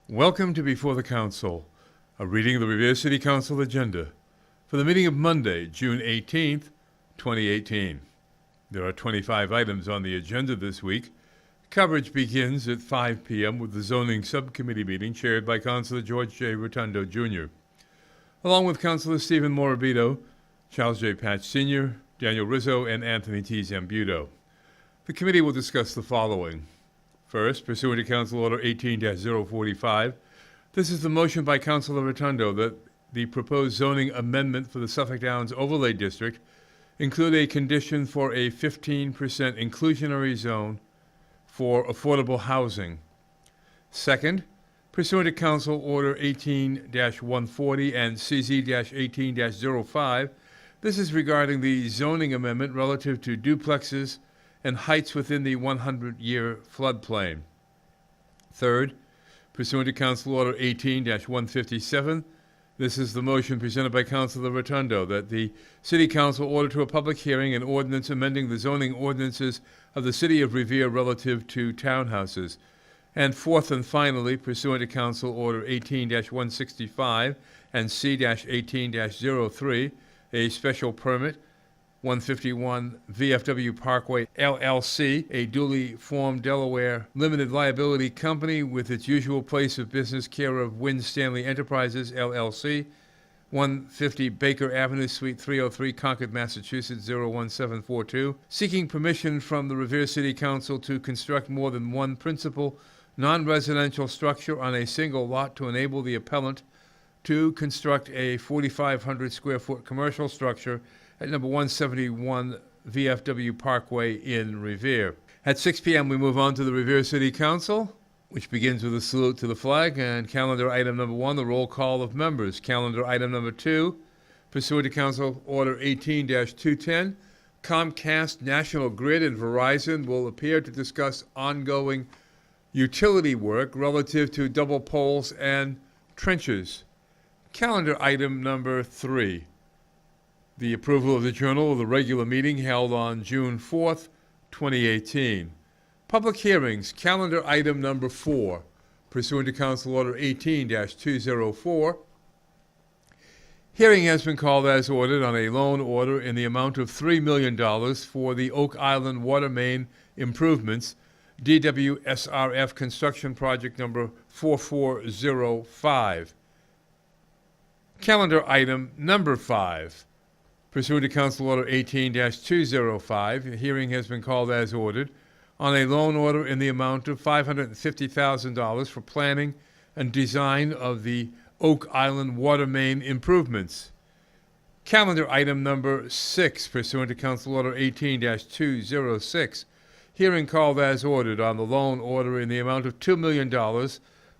Welcome to Before the Council, a reading of the Revere City Council agenda for the meeting of Monday, June 18th, 2018. There are 25 items on the agenda this week. Coverage begins at 5 p.m. with the Zoning Subcommittee meeting chaired by Councilor George J. Rotundo, Jr., along with Councilor Stephen Morabito, Charles J. Patch Sr., Daniel Rizzo, and Anthony T. Zambuto. The committee will discuss the following. First, pursuant to Council Order 18-045, this is the motion by Councilor Rotundo that the proposed zoning amendment for the Suffolk Downs Overlay District include a condition for a 15% inclusionary zone for affordable housing. Second, pursuant to Council Order 18-140 and CZ-18-05, this is regarding the zoning amendment relative to duplexes and heights within the 100-year floodplain. Third, pursuant to Council Order 18-157, this is the motion presented by Councilor Rotundo that the City Council order to a public hearing an ordinance amending the zoning ordinances of the City of Revere relative to townhouses. And fourth and finally, pursuant to Council Order 18-165 and C-18-03, a special permit 151 VFW Parkway, LLC, a duly formed Delaware limited liability company with its usual place of business care of Wynn Stanley Enterprises, LLC, 150 Baker Avenue, Suite 303, Concord, Massachusetts, 01742, seeking permission from the Revere City Council to construct more than one principal non-residential structure on a single lot to enable the appellant to construct a 4,500 square foot commercial structure at number 171 VFW Parkway in Revere. At 6 p.m. we move on to the Revere City Council, which begins with a salute to the flag, and calendar item number 1, the roll call of members. Calendar item number 2, pursuant to Council Order 18-210, Comcast, National Grid, and Verizon will appear to discuss ongoing utility work relative to double poles and trenches. Calendar item number 3, the approval of the journal of the regular meeting held on June 4th, 2018. Public hearings, calendar item number 4, pursuant to Council Order 18-204. Hearing has been called as ordered on a loan order in the amount of $3 million for the Oak Island Water Main Improvements, DWSRF Construction Project number 4405. Calendar item number 5. Pursuant to Council Order 18-205, a hearing has been called as ordered on a loan order in the amount of $550,000 for planning and design of the Oak Island Water Main Improvements. Calendar item number 6, pursuant to Council Order 18-206, hearing called as ordered on the loan order in the amount of $2 million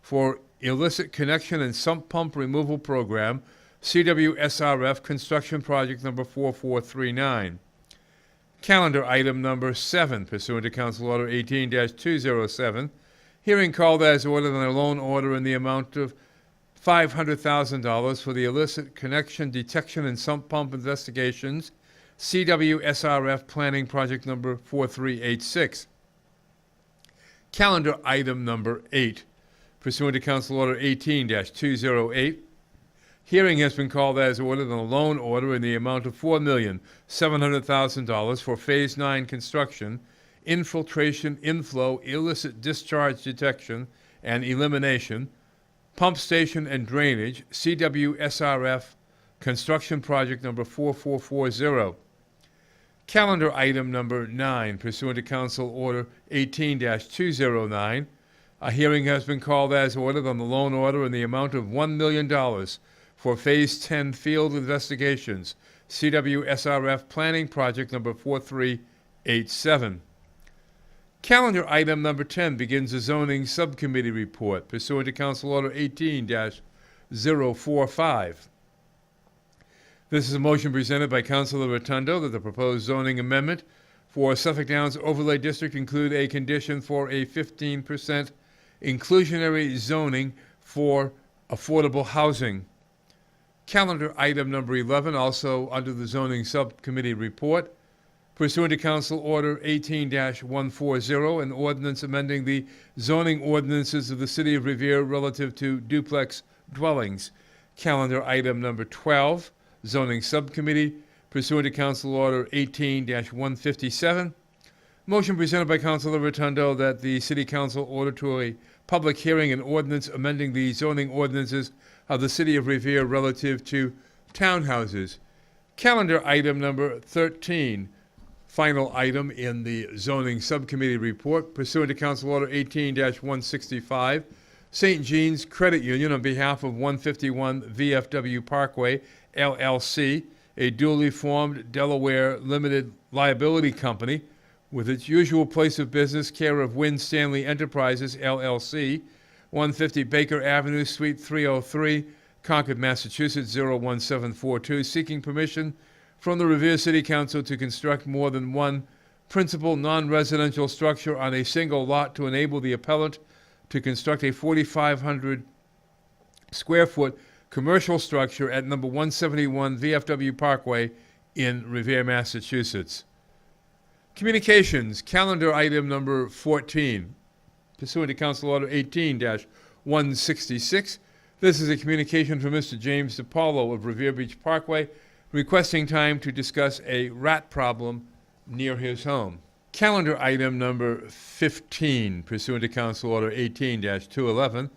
for illicit connection and sump pump removal program, CWSRF Construction Project number 4439. Calendar item number 7, pursuant to Council Order 18-207, hearing called as ordered on a loan order in the amount of $500,000 for the illicit connection detection and sump pump investigations, CWSRF Planning Project number 4386. Calendar item number 8, pursuant to Council Order 18-208, hearing has been called as ordered on a loan order in the amount of $4,700,000 for Phase 9 construction, infiltration, inflow, illicit discharge detection and elimination, pump station and drainage, CWSRF Construction Project number 4440. Calendar item number 9, pursuant to Council Order 18-209, a hearing has been called as ordered on the loan order in the amount of $1 million for Phase 10 field investigations, CWSRF Planning Project number 4387. Calendar item number 10 begins the Zoning Subcommittee report, pursuant to Council Order 18-045. This is a motion presented by Councilor Rotundo that the proposed zoning amendment for Suffolk Downs Overlay District include a condition for a 15% inclusionary zoning for affordable housing. Calendar item number 11, also under the Zoning Subcommittee report, pursuant to Council Order 18-140, an ordinance amending the zoning ordinances of the City of Revere relative to duplex dwellings. Calendar item number 12, Zoning Subcommittee, pursuant to Council Order 18-157. Motion presented by Councilor Rotundo that the City Council order to a public hearing an ordinance amending the zoning ordinances of the City of Revere relative to townhouses. Calendar item number 13, final item in the Zoning Subcommittee report, pursuant to Council Order 18-165, St. Jean's Credit Union, on behalf of 151 VFW Parkway, LLC, a duly formed Delaware limited liability company, with its usual place of business, care of Wynn Stanley Enterprises, LLC, 150 Baker Avenue, Suite 303, Concord, Massachusetts, 01742, seeking permission from the Revere City Council to construct more than one principal non-residential structure on a single lot to enable the appellant to construct a 4,500 square foot commercial structure at number 171 VFW Parkway in Revere, Massachusetts. Communications, calendar item number 14, pursuant to Council Order 18-166. This is a communication from Mr. James DiPaolo of Revere Beach Parkway, requesting time to discuss a rat problem near his home. Calendar item number 15, pursuant to Council Order 18-211.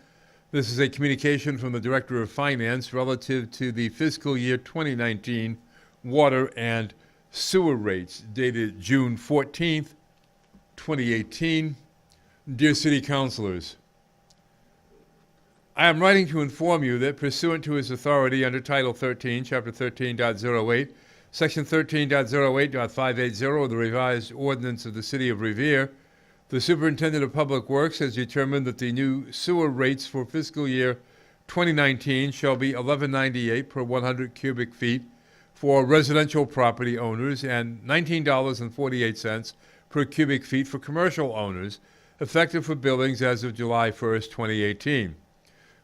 This is a communication from the Director of Finance relative to the fiscal year 2019 water and sewer rates, dated June 14th, 2018. Dear City Councilors, I am writing to inform you that pursuant to his authority under Title 13, Chapter 13.08, Section 13.08.580 of the revised ordinance of the City of Revere, the Superintendent of Public Works has determined that the new sewer rates for fiscal year 2019 shall be $11.98 per 100 cubic feet for residential property owners and $19.48 per cubic feet for commercial owners, effective for buildings as of July 1st, 2018.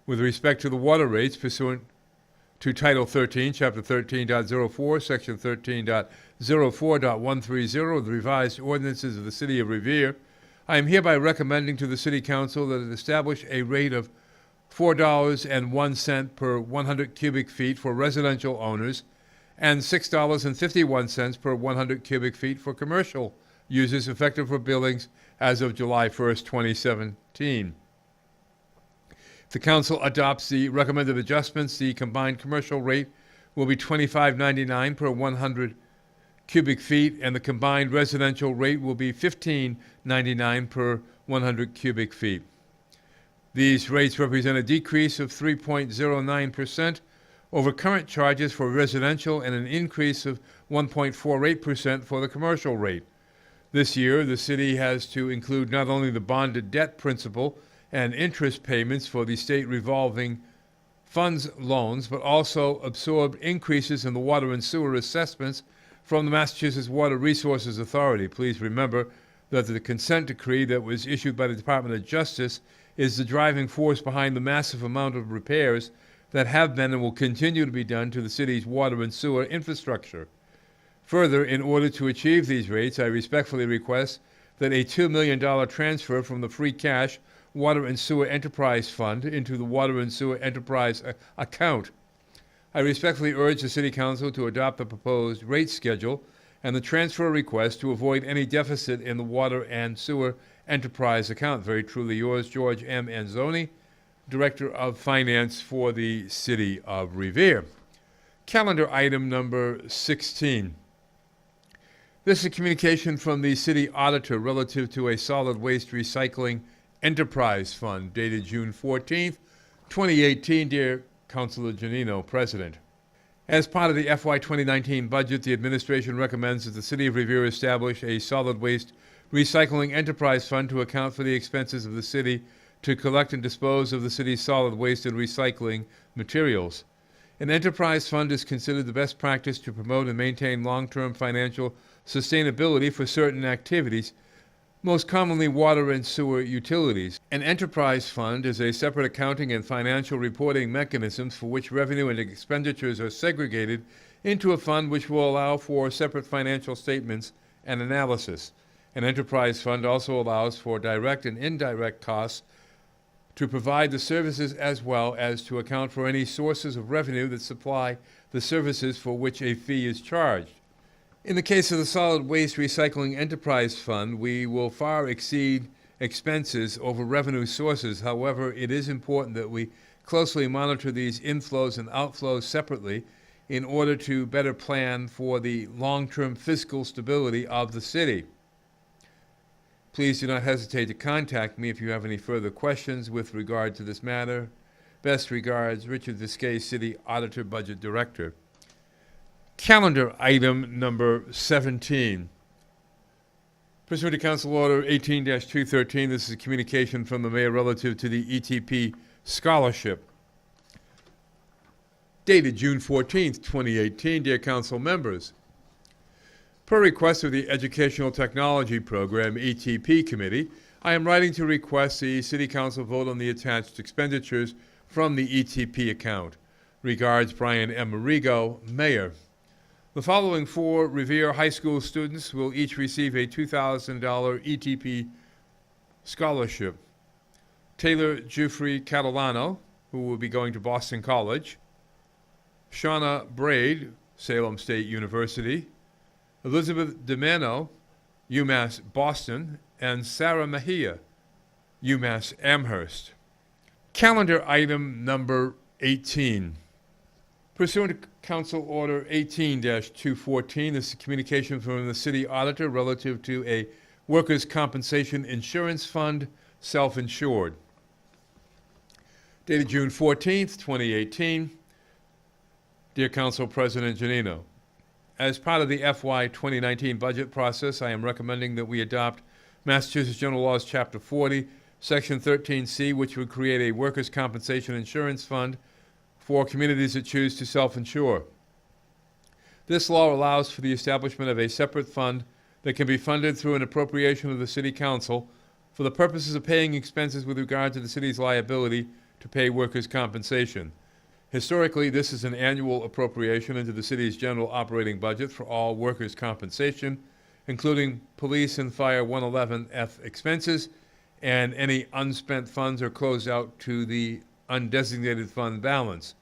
With respect to the water rates pursuant to Title 13, Chapter 13.04, Section 13.04.130 of the revised ordinances of the City of Revere, I am hereby recommending to the City Council that it establish a rate of $4.01 per 100 cubic feet for residential owners and $6.51 per 100 cubic feet for commercial users, effective for buildings as of July 1st, 2017. If the Council adopts the recommended adjustments, the combined commercial rate will be $25.99 per 100 cubic feet, and the combined residential rate will be $15.99 per 100 cubic feet. These rates represent a decrease of 3.09% over current charges for residential and an increase of 1.48% for the commercial rate. This year, the city has to include not only the bonded debt principal and interest payments for the state revolving funds loans, but also absorbed increases in the water and sewer assessments from the Massachusetts Water Resources Authority. Please remember that the consent decree that was issued by the Department of Justice is the driving force behind the massive amount of repairs that have been and will continue to be done to the city's water and sewer infrastructure. Further, in order to achieve these rates, I respectfully request that a $2 million transfer from the free cash Water and Sewer Enterprise Fund into the Water and Sewer Enterprise account. I respectfully urge the City Council to adopt the proposed rate schedule and the transfer request to avoid any deficit in the Water and Sewer Enterprise account. Very truly yours, George M. Anzoni, Director of Finance for the City of Revere. Calendar item number 16. This is a communication from the City Auditor relative to a solid waste recycling enterprise fund, dated June 14th, 2018. Dear Councilor Giannino, President. As part of the FY 2019 budget, the administration recommends that the City of Revere establish a solid waste recycling enterprise fund to account for the expenses of the city to collect and dispose of the city's solid waste and recycling materials. An enterprise fund is considered the best practice to promote and maintain long-term financial sustainability for certain activities, most commonly water and sewer utilities. An enterprise fund is a separate accounting and financial reporting mechanism for which revenue and expenditures are segregated into a fund which will allow for separate financial statements and analysis. An enterprise fund also allows for direct and indirect costs to provide the services as well as to account for any sources of revenue that supply the services for which a fee is charged. In the case of the Solid Waste Recycling Enterprise Fund, we will far exceed expenses over revenue sources. However, it is important that we closely monitor these inflows and outflows separately in order to better plan for the long-term fiscal stability of the city. Please do not hesitate to contact me if you have any further questions with regard to this matter. Best regards, Richard Viscay, City Auditor, Budget Director. Calendar item number 17. Pursuant to Council Order 18-213, this is a communication from the Mayor relative to the ETP Scholarship. Dated June 14th, 2018, dear Council members. Per request of the Educational Technology Program ETP Committee, I am writing to request the City Council vote on the attached expenditures from the ETP account. Regards, Brian M. Arrigo, Mayor. The following 4 Revere High School students will each receive a $2,000 ETP scholarship. Taylor Giuffre Catalano, who will be going to Boston College. Shauna Braid, Salem State University. Elizabeth DeMano, UMass Boston, and Sarah Mejia, UMass Amherst. Calendar item number 18. Pursuant to Council Order 18-214, this is a communication from the City Auditor relative to a Workers' Compensation Insurance Fund, self-insured. Dated June 14th, 2018. Dear Council President Janino, as part of the FY 2019 budget process, I am recommending that we adopt Massachusetts General Laws, Chapter 40, Section 13C, which would create a workers' compensation insurance fund for communities that choose to self-insure. This law allows for the establishment of a separate fund that can be funded through an appropriation of the City Council for the purposes of paying expenses with regard to the city's liability to pay workers' compensation. Historically, this is an annual appropriation into the city's general operating budget for all workers' compensation, including police and fire 111F expenses, and any unspent funds are closed out to the undesignated fund balance.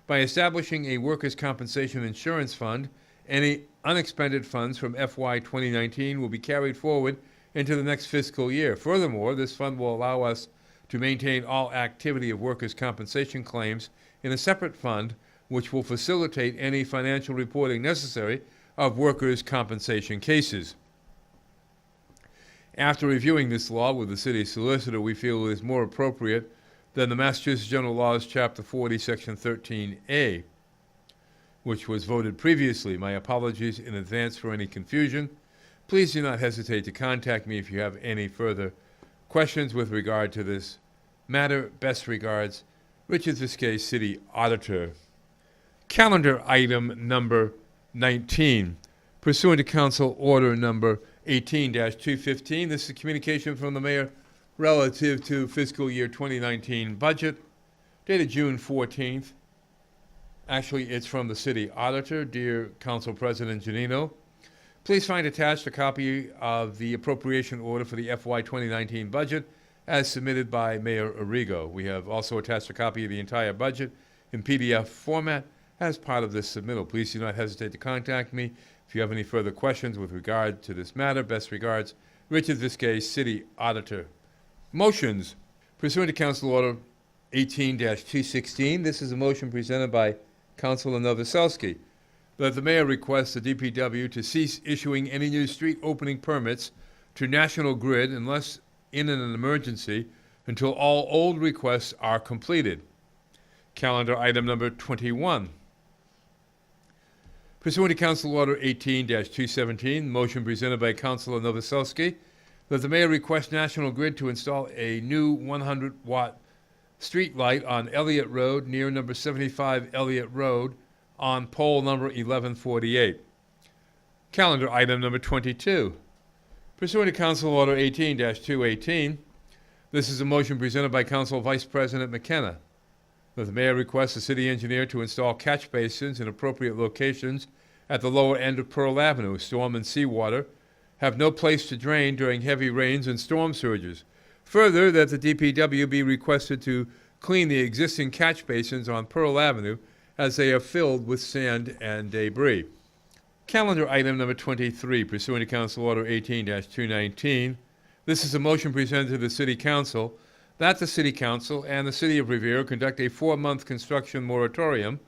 By establishing a workers' compensation insurance fund, any unexpended funds from FY 2019 will be carried forward into the next fiscal year. Furthermore, this fund will allow us to maintain all activity of workers' compensation claims in a separate fund, which will facilitate any financial reporting necessary of workers' compensation cases. After reviewing this law with the city solicitor, we feel it is more appropriate than the Massachusetts General Laws, Chapter 40, Section 13A, which was voted previously. My apologies in advance for any confusion. Please do not hesitate to contact me if you have any further questions with regard to this matter. Best regards, Richard Viscay, City Auditor. Calendar item number 19. Pursuant to Council Order number 18-215, this is a communication from the Mayor relative to fiscal year 2019 budget, dated June 14th. Actually, it's from the City Auditor. Dear Council President Janino, please find attached a copy of the appropriation order for the FY 2019 budget as submitted by Mayor Arrigo. We have also attached a copy of the entire budget in PDF format as part of this submittal. Please do not hesitate to contact me if you have any further questions with regard to this matter. Best regards, Richard Viscay, City Auditor. Motions. Pursuant to Council Order 18-216, this is a motion presented by Councilor Novoselsky that the Mayor requests the DPW to cease issuing any new street opening permits to National Grid unless in an emergency until all old requests are completed. Calendar item number 21. Pursuant to Council Order 18-217, motion presented by Councilor Novoselsky that the Mayor request National Grid to install a new 100-watt street light on Elliott Road near number 75 Elliott Road on pole number 1148. Calendar item number 22. Pursuant to Council Order 18-218, this is a motion presented by Council Vice President McKenna that the Mayor requests the city engineer to install catch basins in appropriate locations at the lower end of Pearl Avenue, storm and seawater, have no place to drain during heavy rains and storm surges. Further, that the DPW be requested to clean the existing catch basins on Pearl Avenue as they are filled with sand and debris. Calendar item number 23, pursuant to Council Order 18-219. This is a motion presented to the City Council that the City Council and the City of Revere conduct a 4-month construction moratorium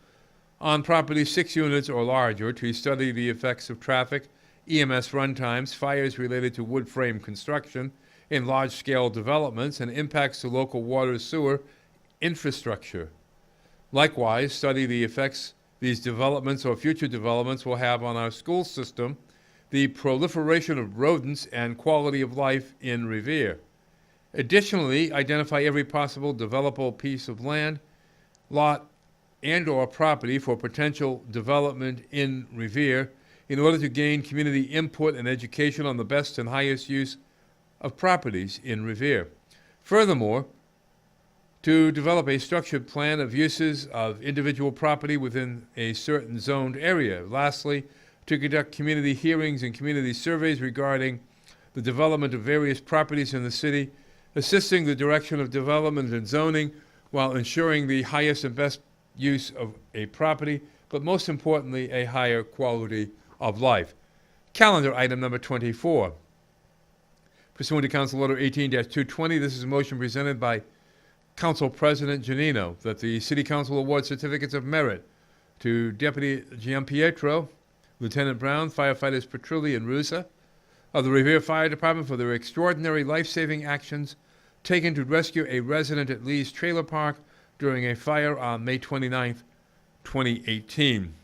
on properties 6 units or larger to study the effects of traffic, EMS runtimes, fires related to wood frame construction in large-scale developments, and impacts to local water sewer infrastructure. Likewise, study the effects these developments or future developments will have on our school system, the proliferation of rodents, and quality of life in Revere. Additionally, identify every possible developable piece of land, lot, and/or property for potential development in Revere in order to gain community input and education on the best and highest use of properties in Revere. Furthermore, to develop a structured plan of uses of individual property within a certain zoned area. Lastly, to conduct community hearings and community surveys regarding the development of various properties in the city, assisting the direction of development and zoning while ensuring the highest and best use of a property, but most importantly, a higher quality of life. Calendar item number 24. Pursuant to Council Order 18-220, this is a motion presented by Council President Janino that the City Council award certificates of merit to Deputy Giampietro, Lieutenant Brown, firefighters Petrulli and Rusa of the Revere Fire Department for their extraordinary life-saving actions taken to rescue a resident at Lee's Trailer Park during a fire on May 29, 2018.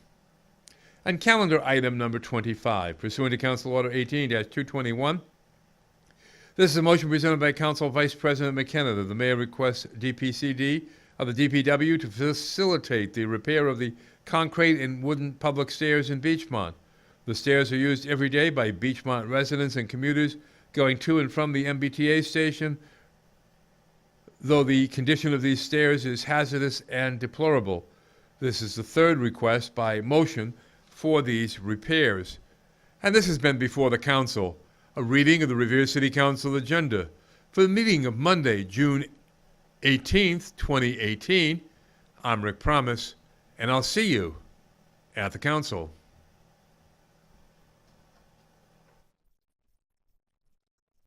And calendar item number 25, pursuant to Council Order 18-221, this is a motion presented by Council Vice President McKenna that the mayor requests DPCD of the DPW to facilitate the repair of the concrete and wooden public stairs in Beachmont. The stairs are used every day by Beachmont residents and commuters going to and from the MBTA station, though the condition of these stairs is hazardous and deplorable. This is the third request by motion for these repairs. And this has been before the council. A reading of the Revere City Council agenda for the meeting of Monday, June 18th, 2018. I'm Rick Promise, and I'll see you at the council.